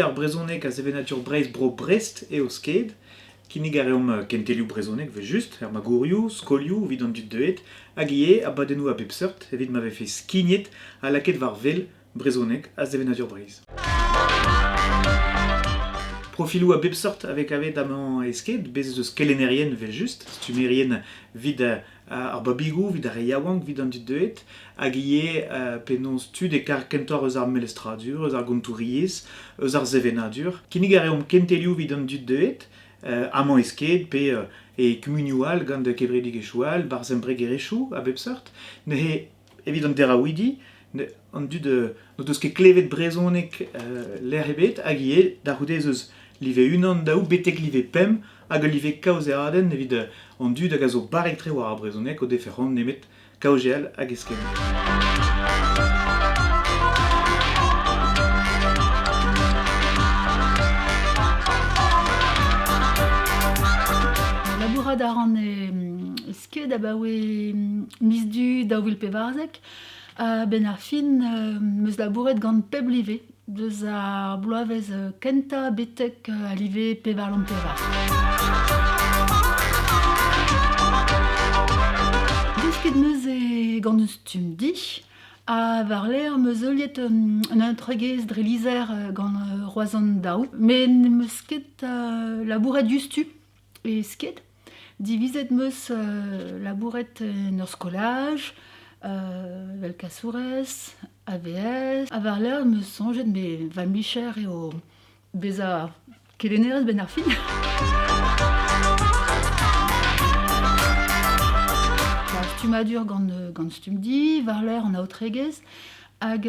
ar brezonek a zevenadur Breizh bro Brest eo sked, kinnig a reom kentelioù brezonek ve just, ma gourioù, skolioù, vid an dud deuet, hag ie a badennoù a bep seurt, evit ma vefe skignet a laket var vel brezonek a zevenadur Breizh. Profilou a bep seurt avec avet amañ esket, bez eus kelennerien vel just, stumerien vid ar babigou, vid ar yaouank, vid an dud deuet, hag ie penon stud e kar kentor eus ar melestradur, eus ar gontouriez, eus ar zevenadur. Kinnig a reom kentelioù vid an dud deuet, amañ esket, pe e kumunioù gant de kevredig e choual, bar zembreg e rechou a bep seurt, ne evit an deraouidi, an dud no deus ket klevet brezonek l'er ebet, hag ie da c'houdez eus live unan daou betek live pem, hag live kaoz e aden evit an dud hag a zo barek tre war ar brezonek o defer an nemet kaozeal hag esken. Labourat a ran sked a baoe miz du daouil pevarzek, ben ar fin meus labouret gant pep live, deus ar bloavez kenta betek a live pevar l'an pevar. Desket meus e gant eus stumdi, a war ler meus euliet un entregez dre lizer gant roazan daou, men meus ket labouret justu e sked, divizet meus labouret en ur skolaj, vel kasourez, AVS, a war ler meus sonjet me va micher eo bez a kelennerez ben ar fin. Stumadur gant stumdi, war ler an aotregez, hag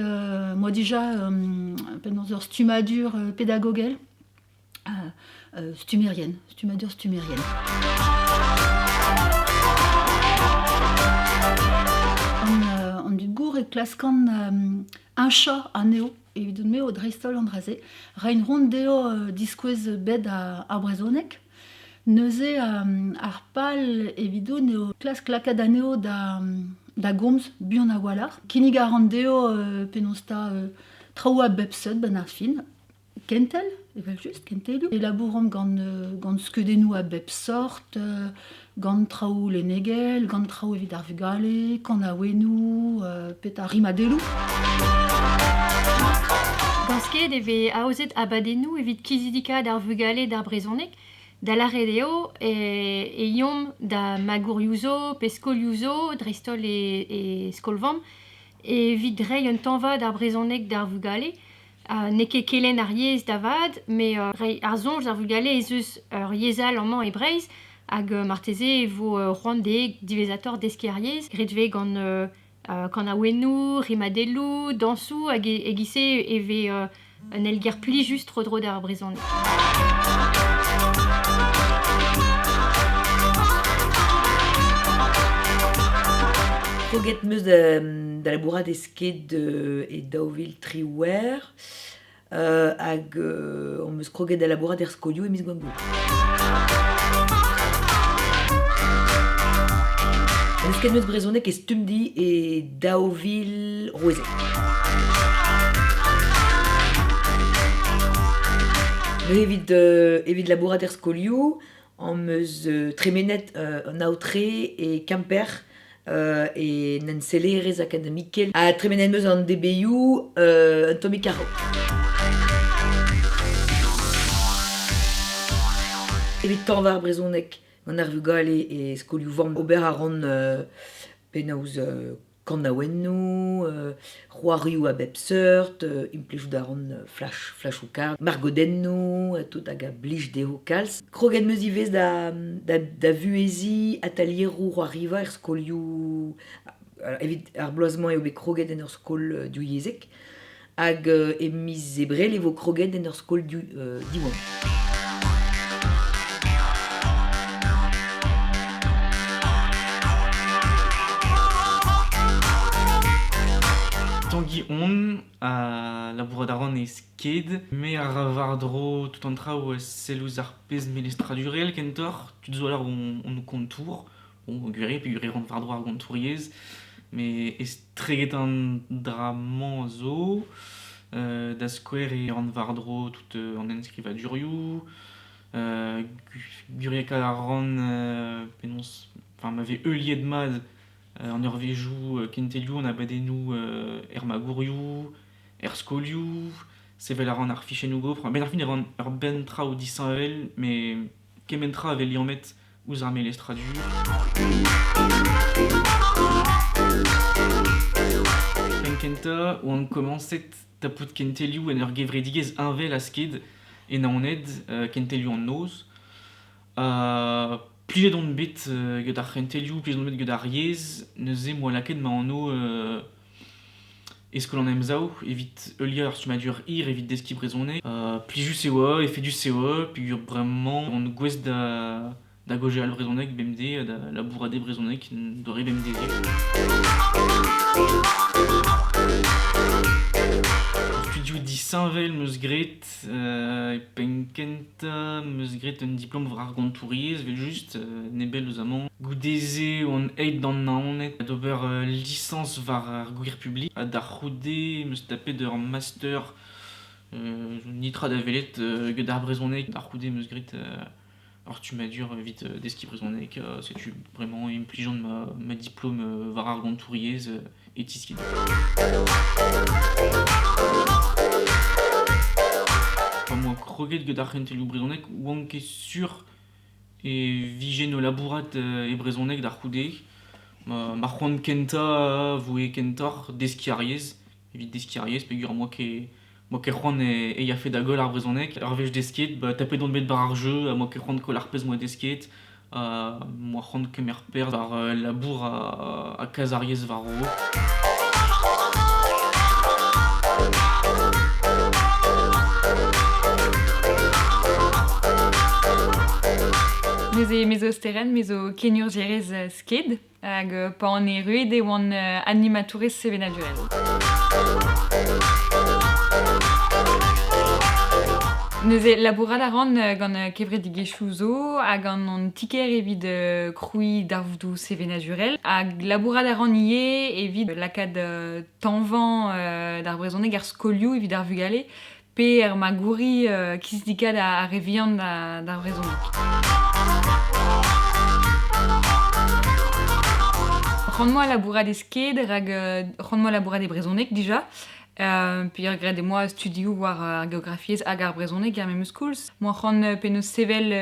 moi dija penaos ur stumadur pedagogel, stumadur stumérien. An dud gour e klaskan un chat aneo, evit me o dreistol an draze, rein rond deo diskouez bed a brezonek, neuze ar pal evidoun eo klas klakad aneo da gomz buan a walar. Kinnig a ran deo penaos ta traoù a bep seut ben ar fin, kentel, evel just kentelioù. E labourom gant skeudennoù a bep sort, gant traoù lenegel, gant traoù evit ar vugale, kanaouennoù, pet ar rimadelloù. Gant sked eve aozet abadennoù evit kizidikad ar vugale d'ar brezonek, da lare deo e yom da magourioù zo, pe skolioù zo, dreistol e skolvam, evit dreiñ un tanvad ar brezonek d'ar vugale, ne ket kelen ar yez davad, me ar zonj d'ar vugale ez eus ur yezal amañ e Breizh, hag marteze e vo c'hoant divezator deskiñ ar yez, gredve gant kanaouennoù, rimadelloù, dansou, hag e-gize eve un elger pli just tro-dro d'ar brezonek. Kroget meus da labourat esket e daouvil triouer, hag on meus kroget da labourat er skolioù e miz gwangou. Esket meus brezonek e stumdi e daouvil roezek. Evit labourat er skolioù, on meus tremenet un aotre e kamper, e n'en selerez akademikel a tremenet meus an DBU un tomi karo. Evit tanvar brezonek gant ar vugale e skolioù vamm ober a ran penaos kanaouennoù, c'hoarioù a bep seurt, implejoù da ran flashou kar, margodennoù, tout hag a blij deo kalz. Kroget meus ivez da vuezi atelierou c'hoariva er skolioù, evit ar bloazman eo bet kroget en ur skol diouiezek, hag e miz ebrel evo kroget en ur skol diouan. Tanguy on a labourat a ran e sked, me ar vardro tout an traoù sellouz ar pezh melestradurel kentor, tud zo alar on kontour, bon gure pe gure ran vardro ar gontouriez, me estreget an draman zo, da square et an vardro tout an enskriva durioù. Guriek a ran penons, enfin m'avait euliet mad en urvejou kentelioù on a badenou ma gourioù, skolioù, sevel a ran ar fichennou gopr. Ben ar fin ar bentra o disavel, mais kementra avel liamet ouz ar melestradur. Kenta, où on commençait tapout kentelioù en ur gevredigez invel a sked et on aide kentelioù en noz. Plijet on bet gant ar kentelioù, plijet on bet gant ar yez, neuze moa laket ma an o eskol an emzao, evit eulier sumadur ir, evit deski brezonek. Plijus e oa, efet du se oa, puis vraiment on gwez da goje al brezonek bemde, da labourade brezonek dore bemde. Studio di Saint-Vel meus gret, penkenta meus gret un diplôme var gontouriez, vel just, nebel eus amant. Goudeze on eit dan naonet, d'ober licence var ar gouir publik, a da c'houde meus tapet d'ur master nitra da velet gant ar brezonek, da c'houde meus gret ar tumadur vite deski brezonek, setu vraiment impligeant ma diplôme var ar gontouriez et tiskid. Moi kroget gant ar kentelioù brezonek, ouan ket sur e vije no labourat e brezonek d'ar c'houde. Ma c'hoant kenta voe kentor deski ar yez, evit deski ar yez, peogwir moi ket c'hoant e yafe da gol ar brezonek. Ar vez desket, tapet d'on bet bar ar jeu, moi ket c'hoant kol ar pez moi desket, moi c'hoant kemer per var labour a kaz ar yez var o. Neuze mezo steren, mezo kenur jerez sked, hag pa an e rued e oan animatourez sevenadurel. Neuze labourad a ran gant kevredigezhioù zo, hag an tiker evit kroui darvoudou sevenadurel, hag labourad a ran ie evit lakad tanvan d'ar brezonek ar skolioù evit ar vugale, pe ma gouri kisdikad a revian d'ar brezonek. Rend-moi labourade sked, rend-moi labourade brezonek déjà. Puis regardez-moi studio war géographies hag ar brezonek ar memes schools. Moi rend penaos sevel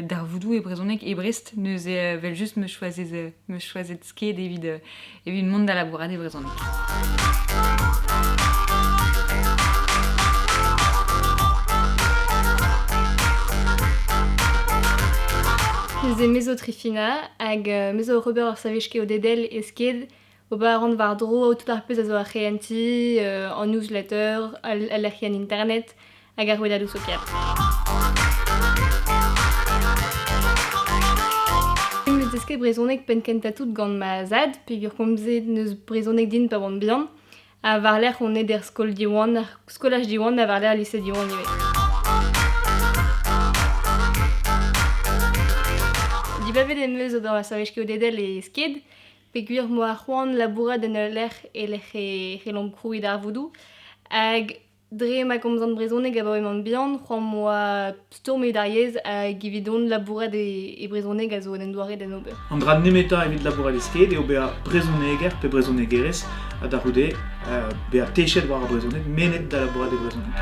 darvoudou e brezonek e Brest, neuze vel just me choisez sked evit mont da labourade brezonek. Neuze mezo trifina hag mezo ober ur savejke o dedel e sked, ober a ran var dro tout ar peus a zo ar c'heanti, an newsletter, al lec'hi an internet, hag ar wedadou soker. Meus desket brezonek penkenta tout gant ma zad, peogwir komze neus brezonek din pa vant bihan, a var lec'h on ed er skol diwan, skolaj diwan, a var lec'h lycée diwan ivez. Dibavet em eus ober a savejke o dedel e sked, peogwir moa c'hoant labourad en ur lec'h e lec'h e lom kroui darvoudou, hag dre ma komzant brezonek a bao emañ bihan, c'hoant moa stormet ar yez hag evit on labourad e brezonek a zo en douare den ober. An dra nemeta evit labourad e sked e ober brezoneger pe brezonegerez a da c'houde be a techet war a brezonek menet da labourad e brezonek.